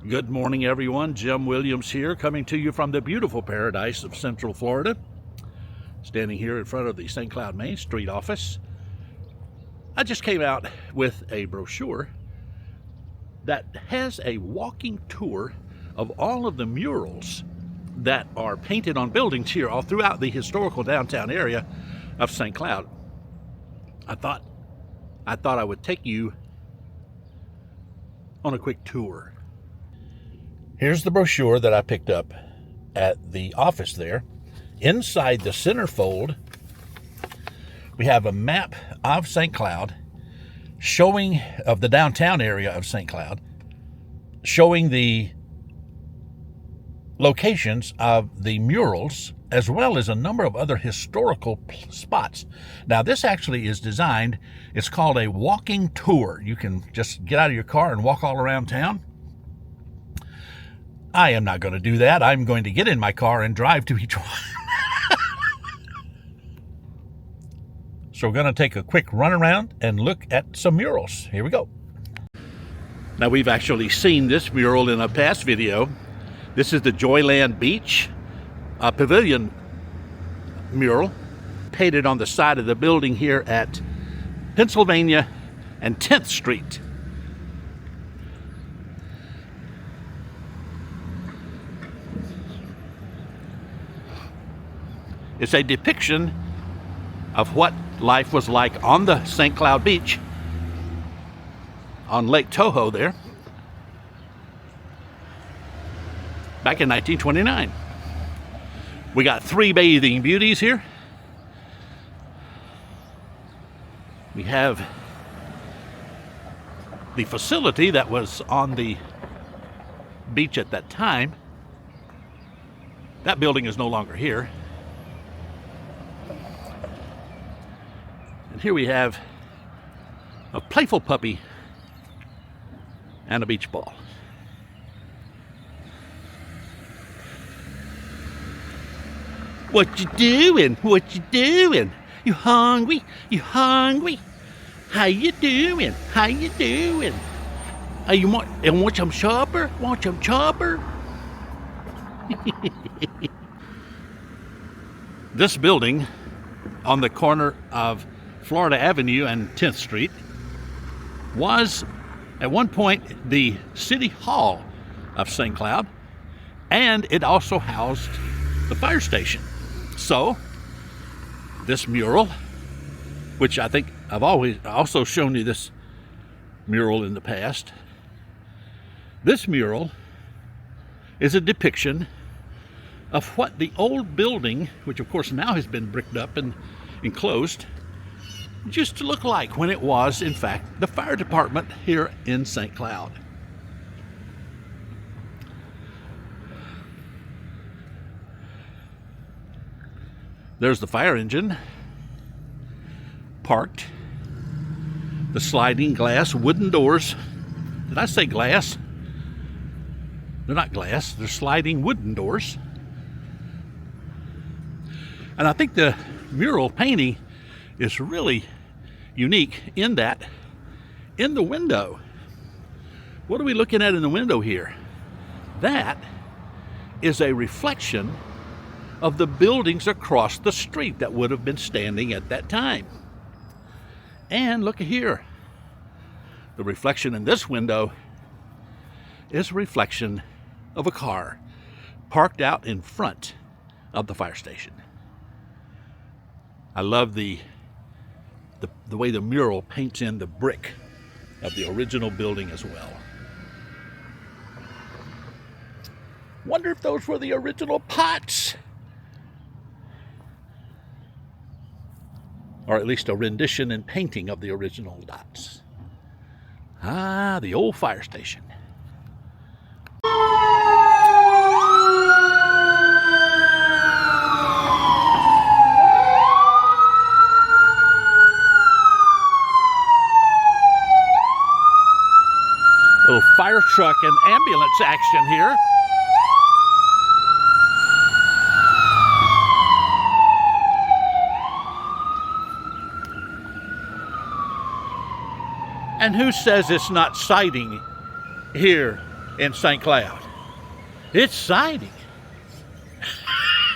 Good morning, everyone. Jim Williams here, coming to you from the beautiful paradise of Central Florida. Standing here in front of the St. Cloud Main Street office. I just came out with a brochure that has a walking tour of all of the murals that are painted on buildings here all throughout the historical downtown area of St. Cloud. I thought I would take you on a quick tour. Here's the brochure that I picked up at the office there. Inside the centerfold, we have a map of St. Cloud showing of the downtown area of St. Cloud, showing the locations of the murals, as well as a number of other historical spots. Now, this actually is designed, it's called a walking tour. You can just get out of your car and walk all around town. I am not going to do that. I'm going to get in my car and drive to each one. So we're going to take a quick run around and look at some murals. Here we go. Now, we've actually seen this mural in a past video. This is the Joyland Beach Pavilion mural, painted on the side of the building here at Pennsylvania and 10th Street. It's a depiction of what life was like on the St. Cloud Beach on Lake Toho there back in 1929. We got three bathing beauties here. We have the facility that was on the beach at that time. That building is no longer here. And here we have a playful puppy and a beach ball. What you doing? What you doing? You hungry? You hungry? How you doing? How you doing? You want some chopper? Want some chopper? This building on the corner of Florida Avenue and 10th Street was at one point the City Hall of St. Cloud, and it also housed the fire station. So this mural, which I think I've always also shown you this mural in the past, this mural is a depiction of what the old building, which of course now has been bricked up and enclosed, used to look like when it was, in fact, the fire department here in St. Cloud. There's the fire engine parked. The sliding glass wooden doors. Did I say glass? They're not glass, they're sliding wooden doors. And I think the mural painting is really unique in that in the window, what are we looking at in the window here? That is a reflection of the buildings across the street that would have been standing at that time. And look here, the reflection in this window is a reflection of a car parked out in front of the fire station. I love the way the mural paints in the brick of the original building as well. Wonder if those were the original pots, or at least a rendition and painting of the original dots. Ah, the old fire station. Little fire truck and ambulance action here. And who says it's not sighting here in St. Cloud. It's exciting.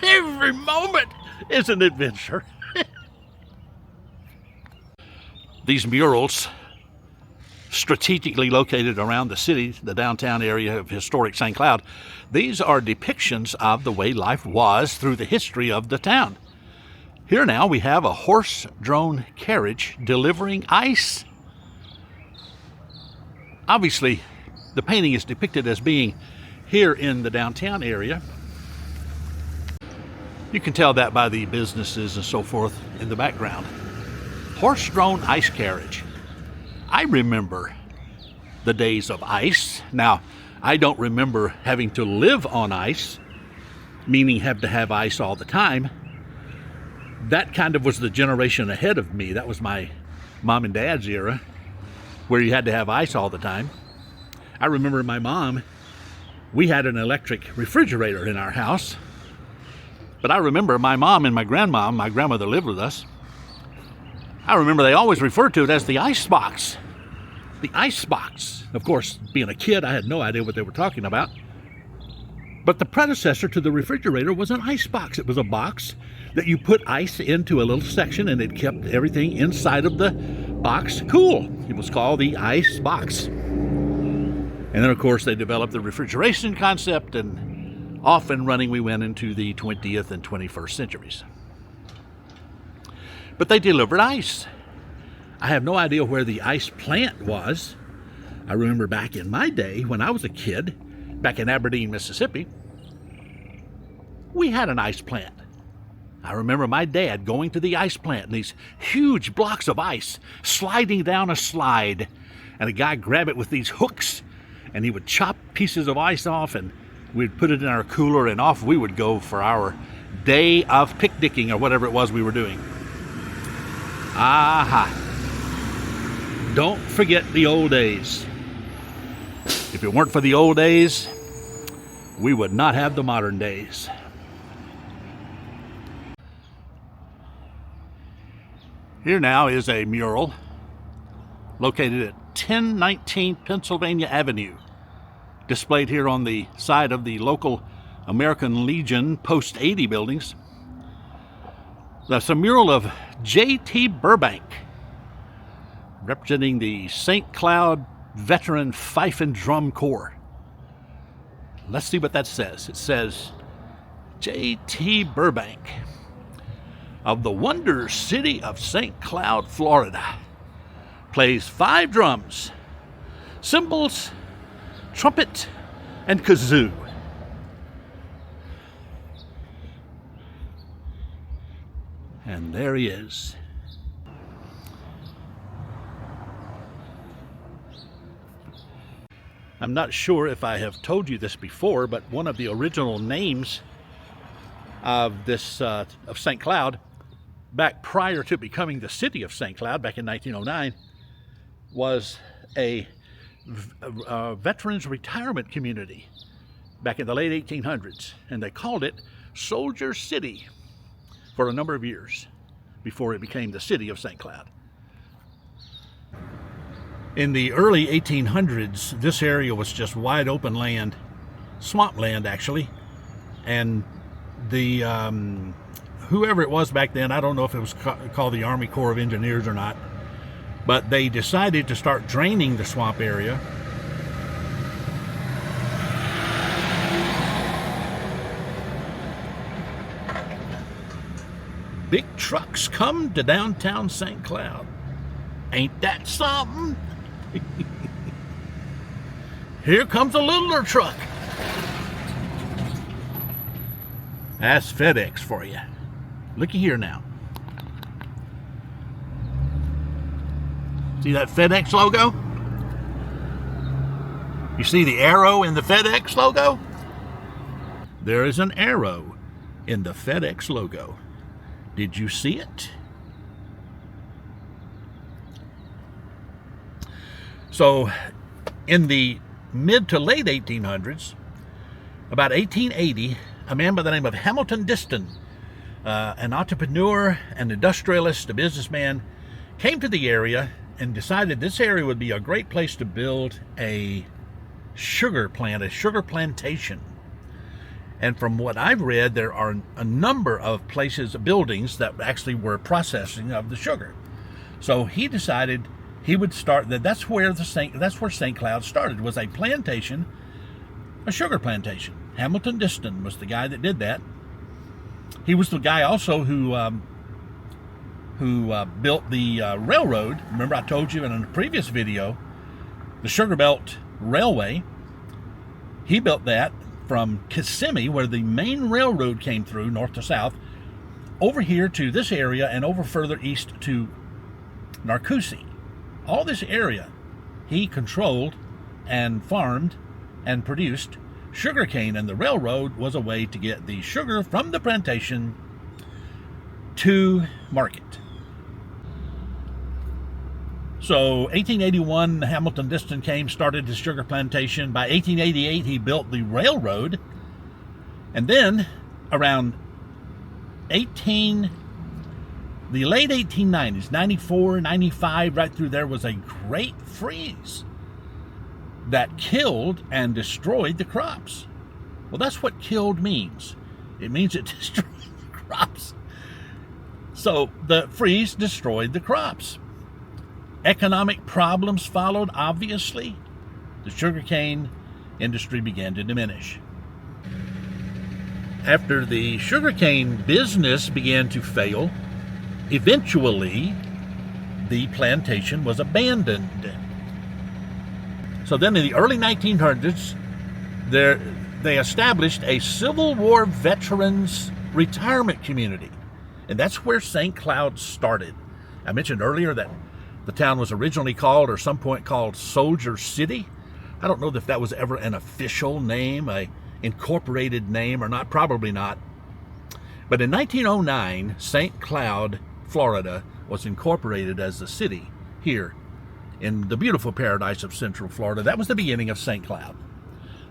Every moment is an adventure. These murals, strategically located around the city, the downtown area of historic St. Cloud, these are depictions of the way life was through the history of the town. Here now we have a horse-drawn carriage delivering ice. Obviously, the painting is depicted as being here in the downtown area. You can tell that by the businesses and so forth in the background. Horse-drawn ice carriage. I remember the days of ice. Now, I don't remember having to live on ice, meaning have to have ice all the time. That kind of was the generation ahead of me. That was my mom and dad's era, where you had to have ice all the time. I remember my mom, we had an electric refrigerator in our house. But I remember my mom and my grandmother lived with us. I remember they always referred to it as the ice box. The ice box. Of course, being a kid, I had no idea what they were talking about. But the predecessor to the refrigerator was an ice box. It was a box that you put ice into a little section and it kept everything inside of the box cool. It was called the ice box. And then, of course, they developed the refrigeration concept, and off and running we went into the 20th and 21st centuries. But they delivered ice. I have no idea where the ice plant was. I remember back in my day, when I was a kid, back in Aberdeen, Mississippi, we had an ice plant. I remember my dad going to the ice plant and these huge blocks of ice sliding down a slide, and a guy grabbed it with these hooks, and he would chop pieces of ice off, and we'd put it in our cooler, and off we would go for our day of picnicking or whatever it was we were doing. Aha. Don't forget the old days. If it weren't for the old days, we would not have the modern days. Here now is a mural located at 1019 Pennsylvania Avenue, displayed here on the side of the local American Legion Post 80 buildings. That's a mural of J.T. Burbank, representing the St. Cloud Veteran Fife and Drum Corps. Let's see what that says. It says, J.T. Burbank of the Wonder City of St. Cloud, Florida, plays 5 drums, cymbals, trumpet, and kazoo. And there he is. I'm not sure if I have told you this before, but one of the original names of this of St. Cloud, back prior to becoming the city of St. Cloud back in 1909, was a veterans retirement community back in the late 1800s, and they called it Soldier City for a number of years before it became the city of St. Cloud. In the early 1800s, this area was just wide open land, swampland actually, and the whoever it was back then, I don't know if it was called the Army Corps of Engineers or not, but they decided to start draining the swamp area. Big trucks come to downtown St. Cloud. Ain't that something? Here comes a littler truck. That's FedEx for you. Looky here now. See that FedEx logo? You see the arrow in the FedEx logo? There is an arrow in the FedEx logo. Did you see it? So, in the mid to late 1800s, about 1880, a man by the name of Hamilton Diston, an entrepreneur, an industrialist, a businessman, came to the area and decided this area would be a great place to build a sugar plant, a sugar plantation. And from what I've read, there are a number of places, buildings that actually were processing of the sugar. So he decided he would start that. That's where St. Cloud started, was a plantation, a sugar plantation. Hamilton Diston was the guy that did that. He was the guy also who built the railroad. Remember, I told you in a previous video, the Sugar Belt Railway. He built that from Kissimmee, where the main railroad came through, north to south, over here to this area and over further east to Narcoossee. All this area he controlled and farmed and produced sugarcane, and the railroad was a way to get the sugar from the plantation to market. So 1881, Hamilton Diston came, started his sugar plantation. By 1888, he built the railroad. And then around the late 1890s, 94, 95, right through there, was a great freeze that killed and destroyed the crops. Well, that's what killed means. It means it destroyed the crops. So the freeze destroyed the crops. Economic problems followed, obviously. The sugarcane industry began to diminish. After the sugarcane business began to fail, eventually the plantation was abandoned. So then in the early 1900s, they established a Civil War veterans retirement community. And that's where St. Cloud started. I mentioned earlier that the town was originally called, or some point called, Soldier City. I don't know if that was ever an official name, a incorporated name or not, probably not. But in 1909, St. Cloud, Florida, was incorporated as a city here in the beautiful paradise of Central Florida. That was the beginning of St. Cloud.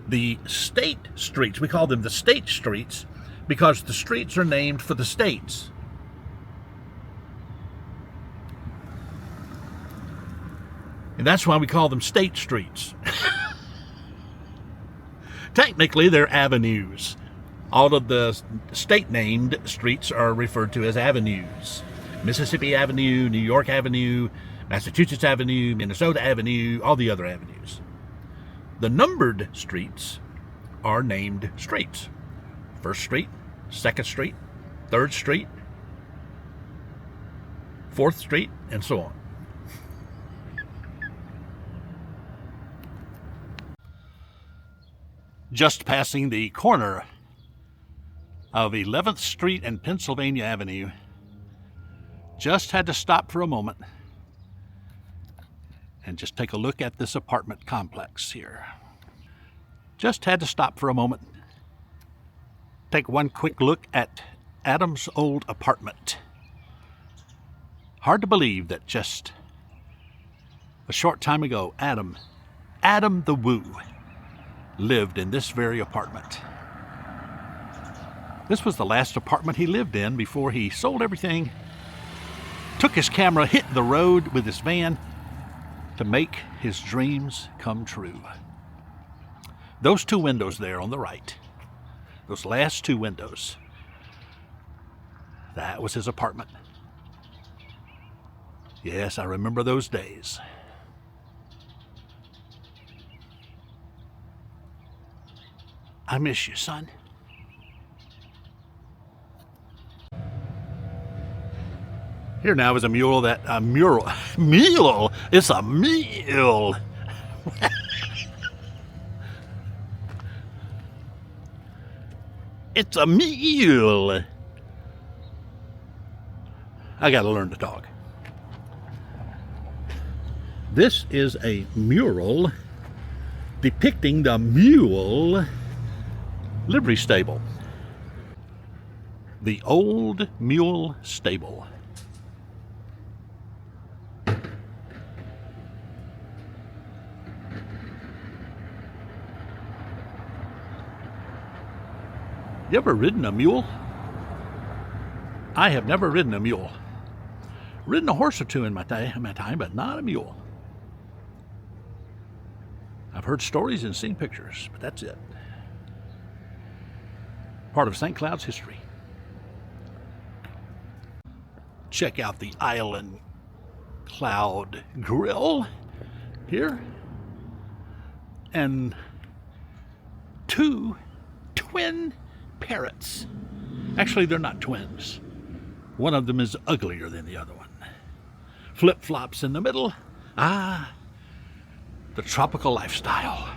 The state streets, we call them the state streets because the streets are named for the states. And that's why we call them state streets. Technically, they're avenues. All of the state-named streets are referred to as avenues. Mississippi Avenue, New York Avenue, Massachusetts Avenue, Minnesota Avenue, all the other avenues. The numbered streets are named streets. 1st Street, 2nd Street, 3rd Street, 4th Street, and so on. Just passing the corner of 11th Street and Pennsylvania Avenue, just had to stop for a moment and just take a look at this apartment complex here. Just had to stop for a moment, take one quick look at Adam's old apartment. Hard to believe that just a short time ago, Adam the Woo, lived in this very apartment. This was the last apartment he lived in before he sold everything, took his camera, hit the road with his van to make his dreams come true. Those 2 windows there on the right, those last 2 windows, that was his apartment. Yes, I remember those days. I miss you, son. Here now is a mural mule. It's a mule. It's a mule. I gotta learn to talk. This is a mural depicting the Mule livery stable. The old Mule stable. You ever ridden a mule? I have never ridden a mule. Ridden a horse or two in my time, but not a mule. I've heard stories and seen pictures, but that's it. Part of St. Cloud's history. Check out the Island Cloud Grill here. And 2 twin parrots. Actually, they're not twins. One of them is uglier than the other one. Flip-flops in the middle. Ah, the tropical lifestyle.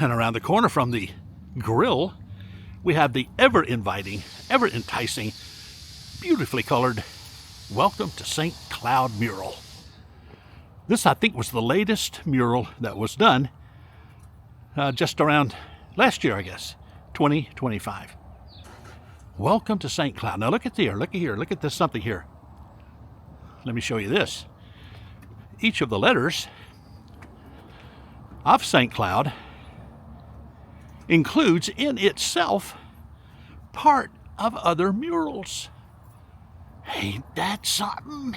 And around the corner from the grill, we have the ever-inviting, ever-enticing, beautifully colored Welcome to St. Cloud mural. This, I think, was the latest mural that was done just around last year, I guess, 2025. Welcome to St. Cloud. Now look at here, look at this something here. Let me show you this. Each of the letters of St. Cloud includes in itself part of other murals. Ain't that something?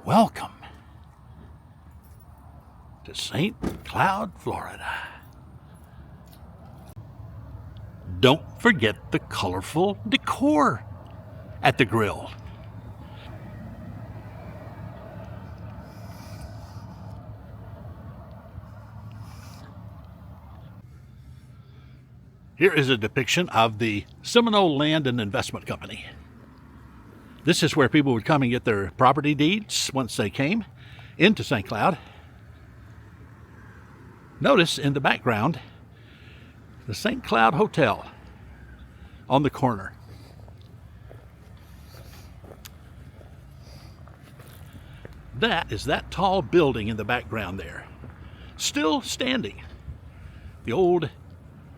Welcome to St. Cloud, Florida. Don't forget the colorful decor at the grill. Here is a depiction of the Seminole Land and Investment Company. This is where people would come and get their property deeds once they came into St. Cloud. Notice in the background, the St. Cloud Hotel on the corner. That is that tall building in the background there. Still standing. The old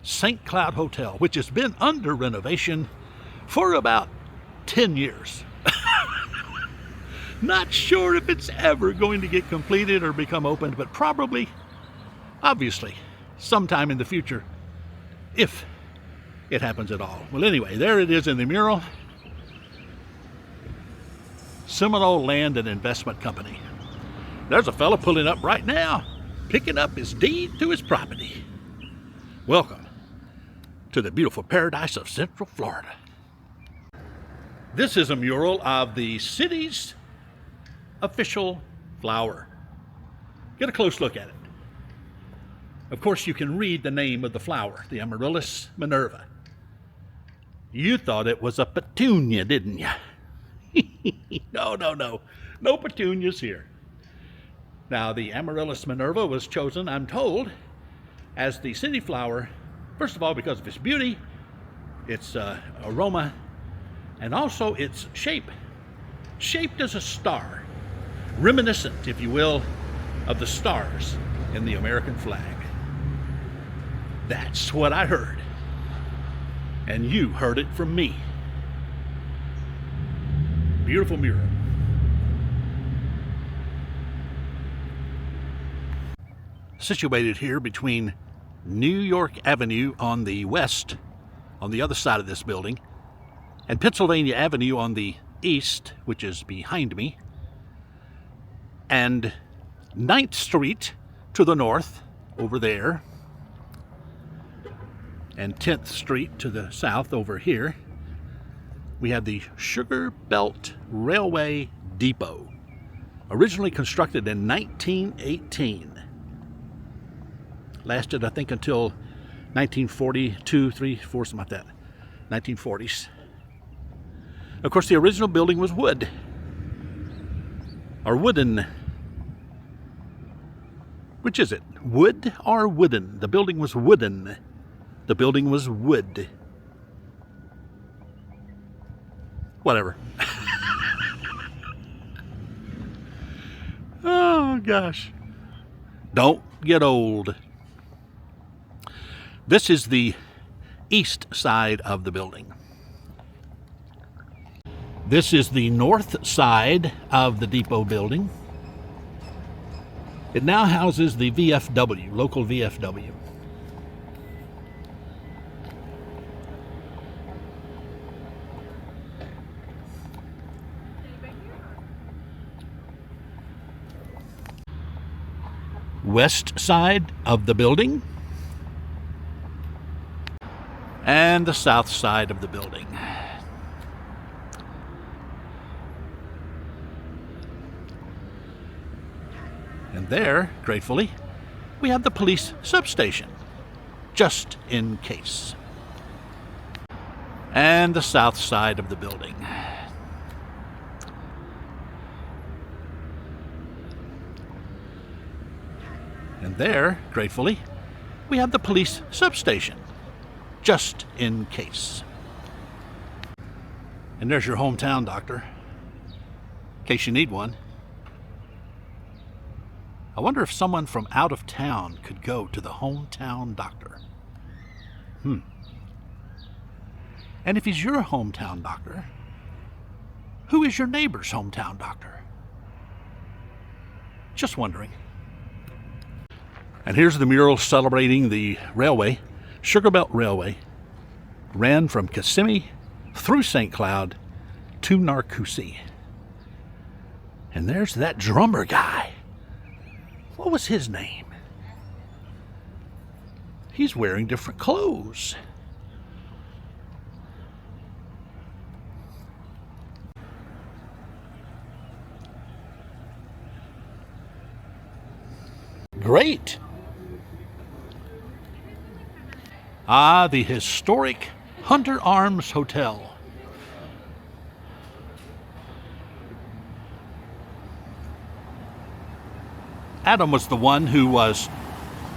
St. Cloud Hotel, which has been under renovation for about 10 years. Not sure if it's ever going to get completed or become opened, but probably, obviously, sometime in the future, if it happens at all. Well, anyway, there it is in the mural. Seminole Land and Investment Company. There's a fella pulling up right now, picking up his deed to his property. Welcome to the beautiful paradise of Central Florida. This is a mural of the city's official flower. Get a close look at it. Of course, you can read the name of the flower, the Amaryllis Minerva. You thought it was a petunia, didn't you? No. No petunias here. Now, the Amaryllis Minerva was chosen, I'm told, as the city flower, first of all, because of its beauty, its aroma, and also its shape. Shaped as a star. Reminiscent, if you will, of the stars in the American flag. That's what I heard. And you heard it from me. Beautiful mural. Situated here between New York Avenue on the west, on the other side of this building, and Pennsylvania Avenue on the east, which is behind me, and 9th Street to the north, over there, and 10th Street to the south, over here, we have the Sugar Belt Railway Depot, originally constructed in 1918. Lasted, I think, until 1942, 3, 4, something like that, 1940s. Of course, the original building was wood, or wooden. Which is it? Wood or wooden? The building was wooden. The building was wood. Whatever. Oh, gosh. Don't get old. This is the east side of the building. This is the north side of the depot building. It now houses the VFW, local VFW. west side of the building and the south side of the building. And there, gratefully, we have the police substation, just in case. And the south side of the building. And there, gratefully, we have the police substation, just in case. And there's your hometown doctor, in case you need one. I wonder if someone from out of town could go to the hometown doctor. And if he's your hometown doctor, who is your neighbor's hometown doctor? Just wondering. And here's the mural celebrating the railway. Sugar Belt Railway ran from Kissimmee through St. Cloud to Narcoossee. And there's that drummer guy. What was his name? He's wearing different clothes. Great. Ah, the historic Hunter Arms Hotel. Adam was the one who was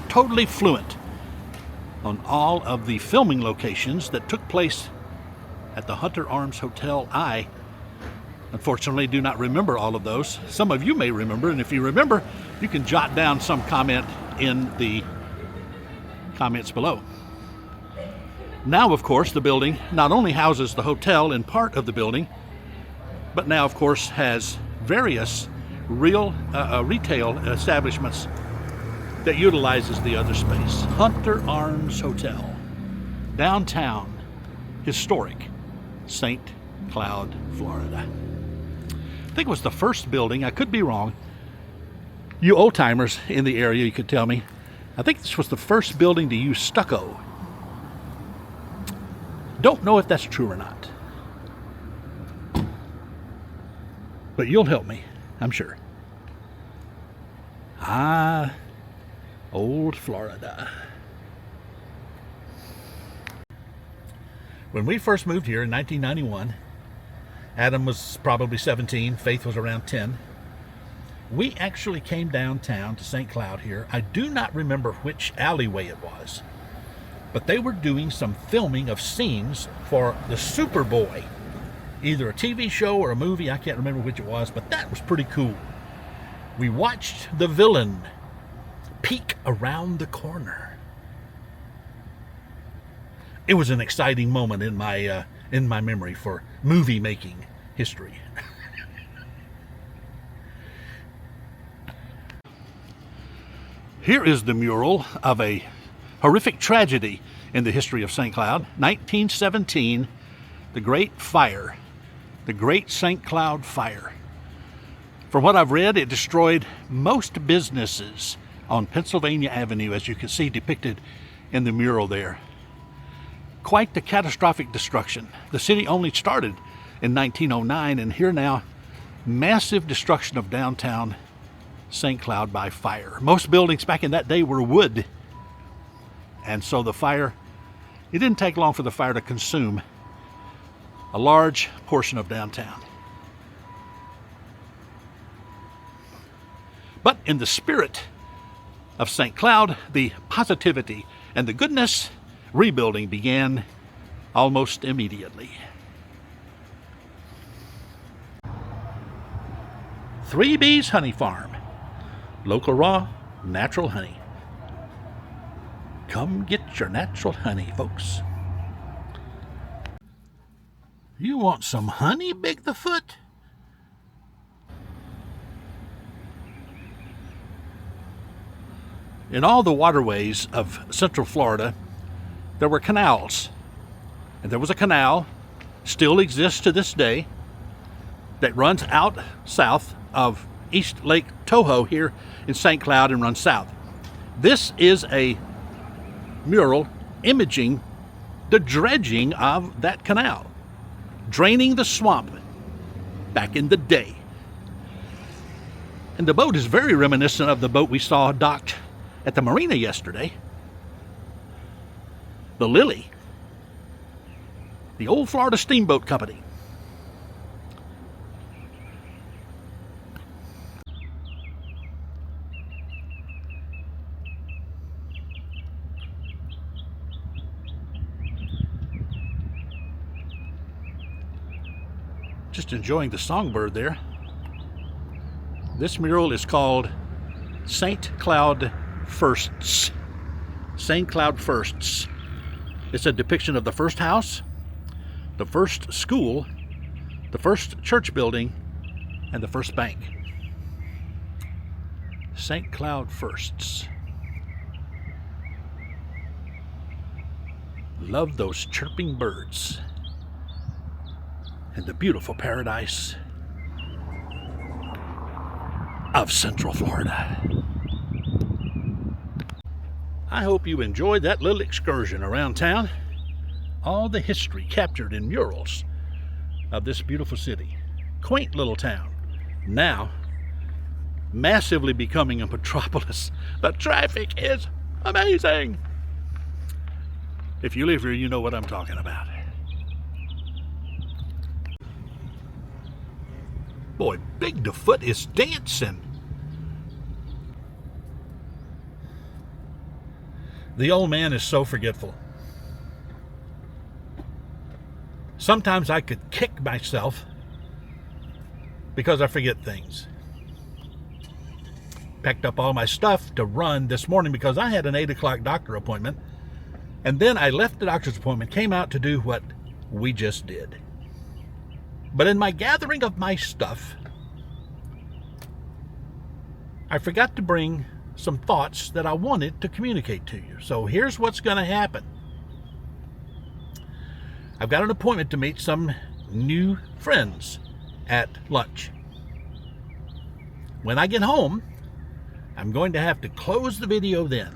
totally fluent on all of the filming locations that took place at the Hunter Arms Hotel. I, unfortunately, do not remember all of those. Some of you may remember, and if you remember, you can jot down some comment in the comments below. Now, of course, the building not only houses the hotel in part of the building, but now, of course, has various retail establishments that utilizes the other space. Hunter Arms Hotel, downtown, historic St. Cloud, Florida. I think it was the first building. I could be wrong. You old-timers in the area, you could tell me. I think this was the first building to use stucco. Don't know if that's true or not. But you'll help me, I'm sure. Ah, old Florida. When we first moved here in 1991, Adam was probably 17, Faith was around 10. We actually came downtown to St. Cloud here. I do not remember which alleyway it was, but they were doing some filming of scenes for the Superboy, either a TV show or a movie. I can't remember which it was, but that was pretty cool. We watched the villain peek around the corner. It was an exciting moment in my memory for movie making history. Here is the mural of a horrific tragedy in the history of St. Cloud. 1917, the Great Fire, the Great St. Cloud Fire. From what I've read, it destroyed most businesses on Pennsylvania Avenue, as you can see depicted in the mural there. Quite the catastrophic destruction. The city only started in 1909, and here now, massive destruction of downtown St. Cloud by fire. Most buildings back in that day were wood, and so the fire, it didn't take long for the fire to consume a large portion of downtown. But in the spirit of St. Cloud, the positivity and the goodness, rebuilding began almost immediately. 3 Bees Honey Farm. Local raw, natural honey. Come get your natural honey, folks. You want some honey, Big the Foot? In all the waterways of Central Florida, there were canals. And there was a canal, still exists to this day, that runs out south of East Lake Toho here in St. Cloud and runs south. This is a mural imaging the dredging of that canal, draining the swamp back in the day. And the boat is very reminiscent of the boat we saw docked at the marina yesterday. The Lily, the old Florida Steamboat Company. Just enjoying the songbird there. This mural is called St. Cloud Firsts. St. Cloud Firsts. It's a depiction of the first house, the first school, the first church building, and the first bank. St. Cloud Firsts. Love those chirping birds and the beautiful paradise of Central Florida. I hope you enjoyed that little excursion around town. All the history captured in murals of this beautiful city. Quaint little town. Now, massively becoming a metropolis. The traffic is amazing. If you live here, you know what I'm talking about. Boy, Big the Foot is dancing. The old man is so forgetful. Sometimes I could kick myself because I forget things. Packed up all my stuff to run this morning because I had an 8 o'clock doctor appointment. And then I left the doctor's appointment, came out to do what we just did. But in my gathering of my stuff, I forgot to bring some thoughts that I wanted to communicate to you. So here's what's going to happen. I've got an appointment to meet some new friends at lunch. When I get home, I'm going to have to close the video then.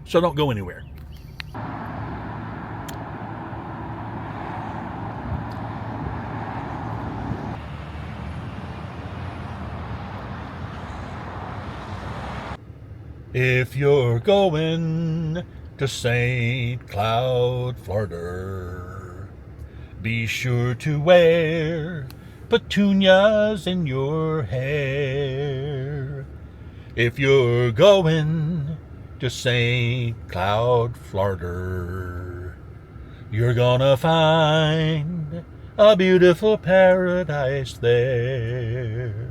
So don't go anywhere. If you're going to St. Cloud, Florida, be sure to wear petunias in your hair. If you're going to St. Cloud, Florida, you're gonna find a beautiful paradise there.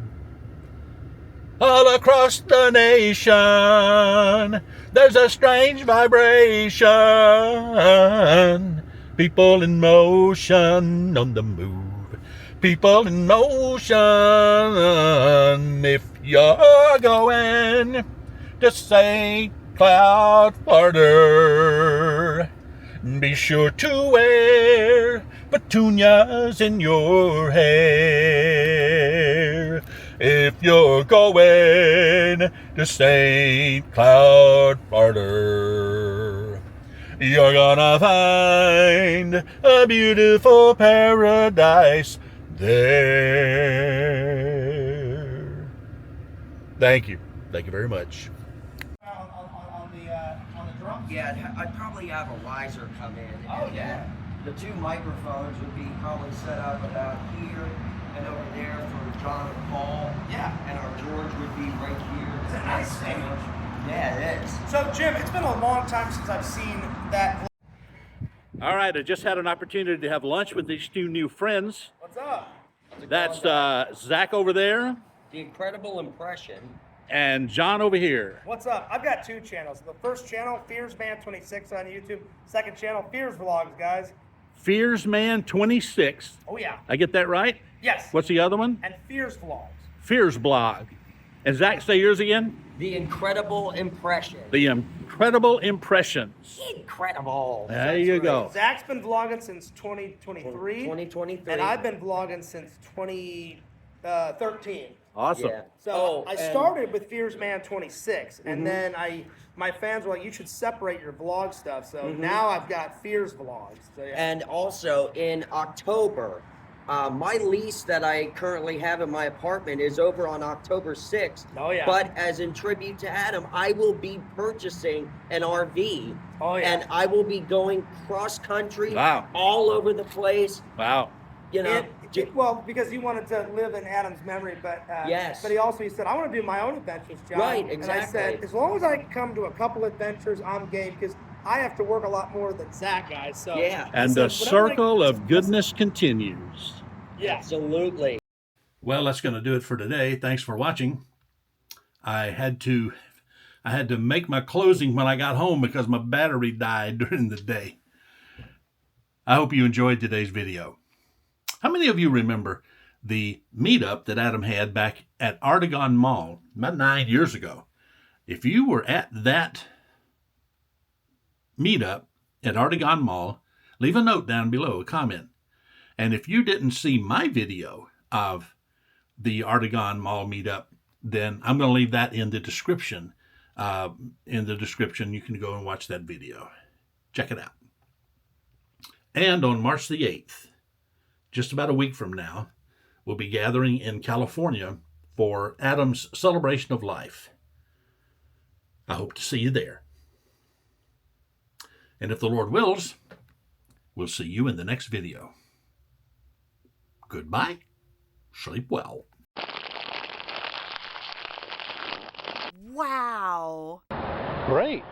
All across the nation, there's a strange vibration. People in motion on the move. People in motion. If you're going to St. Cloud, Florida, be sure to wear petunias in your hair. If you're going to St. Cloud, Florida, you're gonna find a beautiful paradise there. Thank you. Thank you very much. On the drums? Yeah, I'd probably have a riser come in. Oh, and yeah. The two microphones would be probably set up about here and over there for John and Paul. Yeah. And our George would be right here. It's a nice stage. Yeah, it is. So, Jim, it's been a long time since I've seen that. All right, I just had an opportunity to have lunch with these two new friends. What's up? That's Zach over there The Incredible Impression. and John over here. What's up? I've got two channels. The first channel, FearsMan26 on YouTube. Second channel, Fears Vlogs, guys. FearsMan26. Oh, yeah. I get that right? Yes. What's the other one? And Fears Vlogs. Fears Blog. And Zach, say yours again? The Incredible Impression. The Incredible Impressions. Incredible. There you go. Zach's been vlogging since 2023. 2023. And I've been vlogging since 13. Awesome. Yeah. So I and- started with Fearsman 26, Mm-hmm. and then my fans were like, "You should separate your vlog stuff." So Mm-hmm. now I've got Fears vlogs. So yeah. And also in October, my lease that I currently have in my apartment is over on October 6th. Oh, yeah. But as in tribute to Adam, I will be purchasing an RV. Oh, yeah. And I will be going cross country, Wow. all over the place. Wow. You know, Well, because he wanted to live in Adam's memory, but Yes. but he said, "I want to do my own adventures, John." Right, And I said, exactly. as long as I can come to a couple adventures, I'm game, because I have to work a lot more than Zach guys. So Yeah. I And said, the whatever I- circle of goodness continues. Yeah. absolutely. Well, that's going to do it for today. Thanks for watching. I had to make my closing when I got home because my battery died during the day. I hope you enjoyed today's video. How many of you remember the meetup that Adam had back at Artagon Mall about 9 years ago? If you were at that meetup at Artagon Mall, leave a note down below, a comment. And if you didn't see my video of the Artagon Mall meetup, then I'm going to leave that in the description. You can go and watch that video. Check it out. And on March the 8th, just about a week from now, we'll be gathering in California for Adam's celebration of life. I hope to see you there. And if the Lord wills, we'll see you in the next video. Goodbye. Sleep well. Wow. Great.